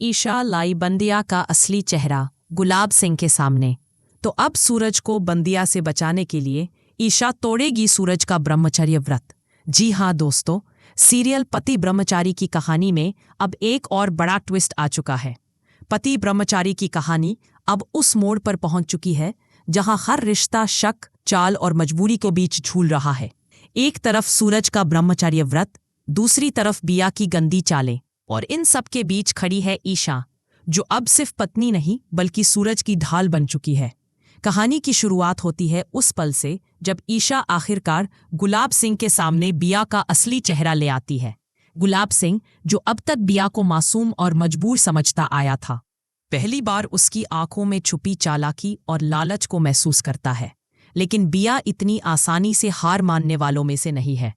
ईशा लाई बंदिया का असली चेहरा गुलाब सिंह के सामने। तो अब सूरज को बंदिया से बचाने के लिए ईशा तोड़ेगी सूरज का ब्रह्मचर्य व्रत। जी हाँ दोस्तों, सीरियल पति ब्रह्मचारी की कहानी में अब एक और बड़ा ट्विस्ट आ चुका है। पति ब्रह्मचारी की कहानी अब उस मोड़ पर पहुंच चुकी है जहां हर रिश्ता शक, चाल और मजबूरी के बीच झूल रहा है। एक तरफ सूरज का ब्रह्मचर्य व्रत, दूसरी तरफ बिया की गंदी चालें, और इन सब के बीच खड़ी है ईशा, जो अब सिर्फ पत्नी नहीं बल्कि सूरज की ढाल बन चुकी है। कहानी की शुरुआत होती है उस पल से जब ईशा आखिरकार गुलाब सिंह के सामने बिया का असली चेहरा ले आती है। गुलाब सिंह, जो अब तक बिया को मासूम और मजबूर समझता आया था, पहली बार उसकी आंखों में छुपी चालाकी और लालच को महसूस करता है। लेकिन बिया इतनी आसानी से हार मानने वालों में से नहीं है।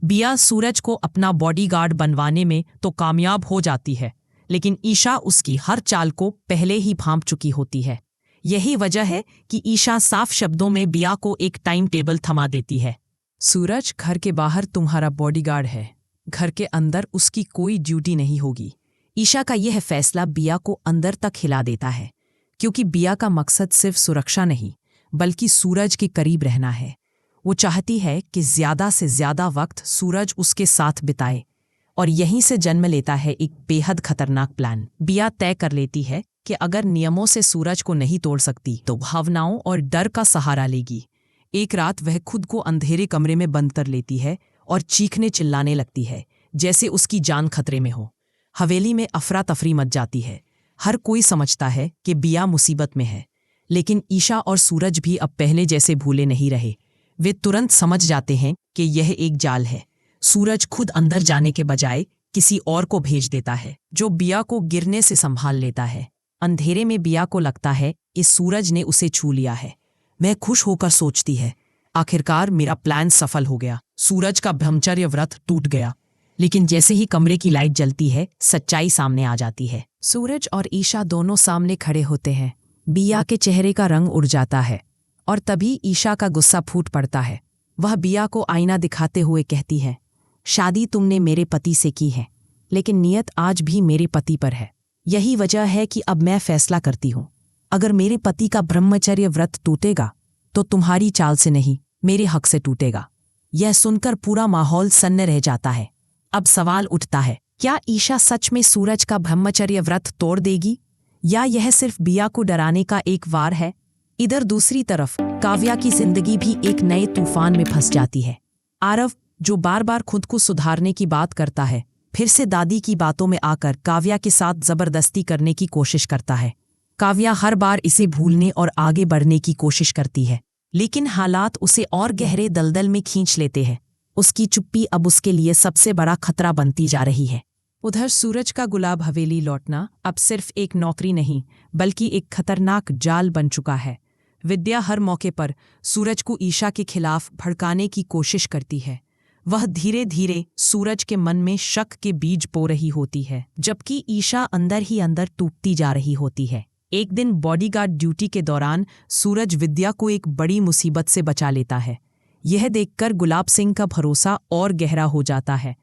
बिया सूरज को अपना बॉडीगार्ड बनवाने में तो कामयाब हो जाती है, लेकिन ईशा उसकी हर चाल को पहले ही भांप चुकी होती है। यही वजह है कि ईशा साफ शब्दों में बिया को एक टाइम टेबल थमा देती है। सूरज घर के बाहर तुम्हारा बॉडीगार्ड है, घर के अंदर उसकी कोई ड्यूटी नहीं होगी। ईशा का यह फैसला बिया को अंदर तक हिला देता है, क्योंकि बिया का मकसद सिर्फ सुरक्षा नहीं बल्कि सूरज के करीब रहना है। वो चाहती है कि ज्यादा से ज्यादा वक्त सूरज उसके साथ बिताए, और यहीं से जन्म लेता है एक बेहद खतरनाक प्लान। बिया तय कर लेती है कि अगर नियमों से सूरज को नहीं तोड़ सकती तो भावनाओं और डर का सहारा लेगी। एक रात वह खुद को अंधेरे कमरे में बंद कर लेती है और चीखने चिल्लाने लगती है, जैसे उसकी जान खतरे में हो। हवेली में अफरा तफरी मच जाती है। हर कोई समझता है कि बिया मुसीबत में है, लेकिन ईशा और सूरज भी अब पहले जैसे भूले नहीं रहे। वे तुरंत समझ जाते हैं कि यह एक जाल है। सूरज खुद अंदर जाने के बजाय किसी और को भेज देता है, जो बिया को गिरने से संभाल लेता है। अंधेरे में बिया को लगता है इस सूरज ने उसे छू लिया है। वह खुश होकर सोचती है, आखिरकार मेरा प्लान सफल हो गया। सूरज का ब्रह्मचर्य व्रत टूट गया। लेकिन जैसे ही कमरे की लाइट जलती है, सच्चाई सामने आ जाती है। सूरज और ईशा दोनों सामने खड़े होते हैं। बिया के चेहरे का रंग उड़ जाता है, और तभी ईशा का गुस्सा फूट पड़ता है। वह बिया को आईना दिखाते हुए कहती है, शादी तुमने मेरे पति से की है, लेकिन नियत आज भी मेरे पति पर है। यही वजह है कि अब मैं फैसला करती हूँ, अगर मेरे पति का ब्रह्मचर्य व्रत टूटेगा तो तुम्हारी चाल से नहीं, मेरे हक से टूटेगा। यह सुनकर पूरा माहौल सन्न रह जाता है। अब सवाल उठता है, क्या ईशा सच में सूरज का ब्रह्मचर्य व्रत तोड़ देगी, या यह सिर्फ बिया को डराने का एक वार है? इधर दूसरी तरफ काव्या की जिंदगी भी एक नए तूफान में फंस जाती है। आरव, जो बार बार खुद को सुधारने की बात करता है, फिर से दादी की बातों में आकर काव्या के साथ जबरदस्ती करने की कोशिश करता है। काव्या हर बार इसे भूलने और आगे बढ़ने की कोशिश करती है, लेकिन हालात उसे और गहरे दलदल में खींच लेते हैं। उसकी चुप्पी अब उसके लिए सबसे बड़ा खतरा बनती जा रही है। उधर सूरज का गुलाब हवेली लौटना अब सिर्फ एक नौकरी नहीं बल्कि एक खतरनाक जाल बन चुका है। विद्या हर मौके पर सूरज को ईशा के खिलाफ भड़काने की कोशिश करती है। वह धीरे धीरे सूरज के मन में शक के बीज बो रही होती है, जबकि ईशा अंदर ही अंदर टूटती जा रही होती है। एक दिन बॉडीगार्ड ड्यूटी के दौरान सूरज विद्या को एक बड़ी मुसीबत से बचा लेता है। यह देखकर गुलाब सिंह का भरोसा और गहरा हो जाता है।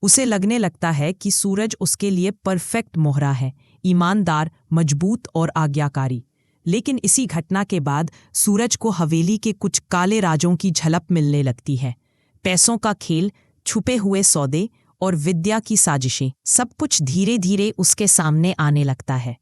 उसे लगने लगता है कि सूरज उसके लिए परफेक्ट मोहरा है, ईमानदार, मजबूत और आज्ञाकारी। लेकिन इसी घटना के बाद सूरज को हवेली के कुछ काले राजों की झलक मिलने लगती है। पैसों का खेल, छुपे हुए सौदे और विद्या की साजिशें, सब कुछ धीरे धीरे उसके सामने आने लगता है।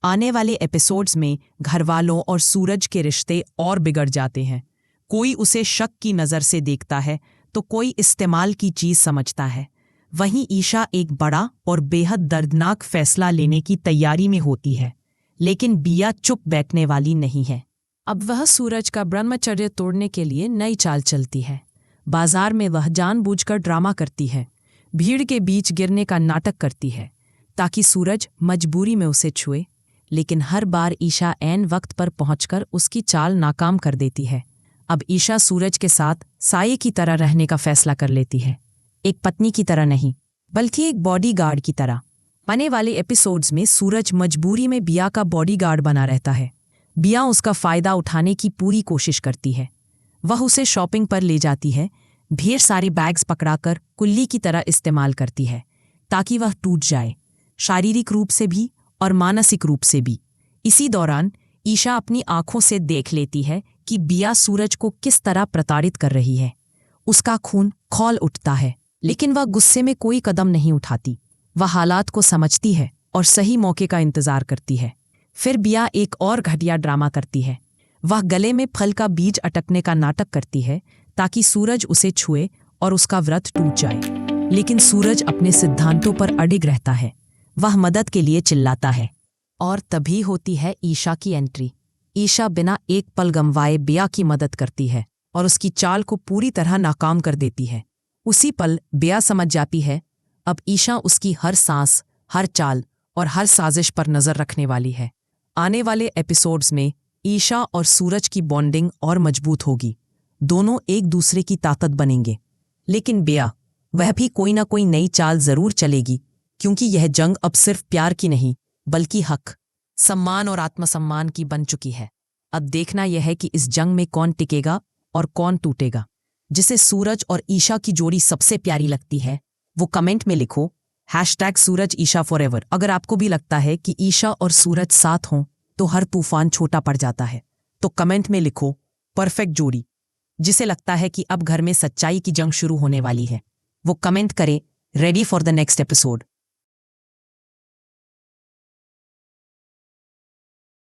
आने वाले एपिसोड्स में घरवालों और सूरज के रिश्ते और बिगड़ जाते हैं। कोई उसे शक की नज़र से देखता है तो कोई इस्तेमाल की चीज़ समझता है। वहीं ईशा एक बड़ा और बेहद दर्दनाक फैसला लेने की तैयारी में होती है, लेकिन बिया चुप बैठने वाली नहीं है। अब वह सूरज का ब्रह्मचर्य तोड़ने के लिए नई चाल चलती है। बाजार में वह जानबूझकर ड्रामा करती है, भीड़ के बीच गिरने का नाटक करती है, ताकि सूरज मजबूरी में उसे छुए। लेकिन हर बार ईशा ऐन वक्त पर पहुंचकर उसकी चाल नाकाम कर देती है। अब ईशा सूरज के साथ साये की तरह रहने का फैसला कर लेती है, एक पत्नी की तरह नहीं बल्कि एक बॉडीगार्ड की तरह। आने वाले एपिसोड्स में सूरज मजबूरी में बिया का बॉडीगार्ड बना रहता है। बिया उसका फायदा उठाने की पूरी कोशिश करती है। वह उसे शॉपिंग पर ले जाती है, ढेर सारे बैग्स पकड़ाकर कुल्ली की तरह इस्तेमाल करती है ताकि वह टूट जाए, शारीरिक रूप से भी और मानसिक रूप से भी। इसी दौरान ईशा अपनी आंखों से देख लेती है कि बिया सूरज को किस तरह प्रताड़ित कर रही है। उसका खून खौल उठता है, लेकिन वह गुस्से में कोई कदम नहीं उठाती। वह हालात को समझती है और सही मौके का इंतजार करती है। फिर बिया एक और घटिया ड्रामा करती है। वह गले में फल का बीज अटकने का नाटक करती है ताकि सूरज उसे छुए और उसका व्रत टूट जाए। लेकिन सूरज अपने सिद्धांतों पर अडिग रहता है। वह मदद के लिए चिल्लाता है और तभी होती है ईशा की एंट्री। ईशा बिना एक पल गंवाए बिया की मदद करती है और उसकी चाल को पूरी तरह नाकाम कर देती है। उसी पल बिया समझ जाती है अब ईशा उसकी हर सांस, हर चाल और हर साजिश पर नजर रखने वाली है। आने वाले एपिसोड्स में ईशा और सूरज की बॉन्डिंग और मजबूत होगी। दोनों एक दूसरे की ताकत बनेंगे। लेकिन बिया, वह भी कोई ना कोई नई चाल जरूर चलेगी, क्योंकि यह जंग अब सिर्फ प्यार की नहीं बल्कि हक, सम्मान और आत्मसम्मान की बन चुकी है। अब देखना यह है कि इस जंग में कौन टिकेगा और कौन टूटेगा। जिसे सूरज और ईशा की जोड़ी सबसे प्यारी लगती है वो कमेंट में लिखो #सूरज ईशा फॉरएवर। अगर आपको भी लगता है कि ईशा और सूरज साथ हों तो हर तूफान छोटा पड़ जाता है, तो कमेंट में लिखो परफेक्ट जोड़ी। जिसे लगता है कि अब घर में सच्चाई की जंग शुरू होने वाली है वो कमेंट करे ready for the next episode.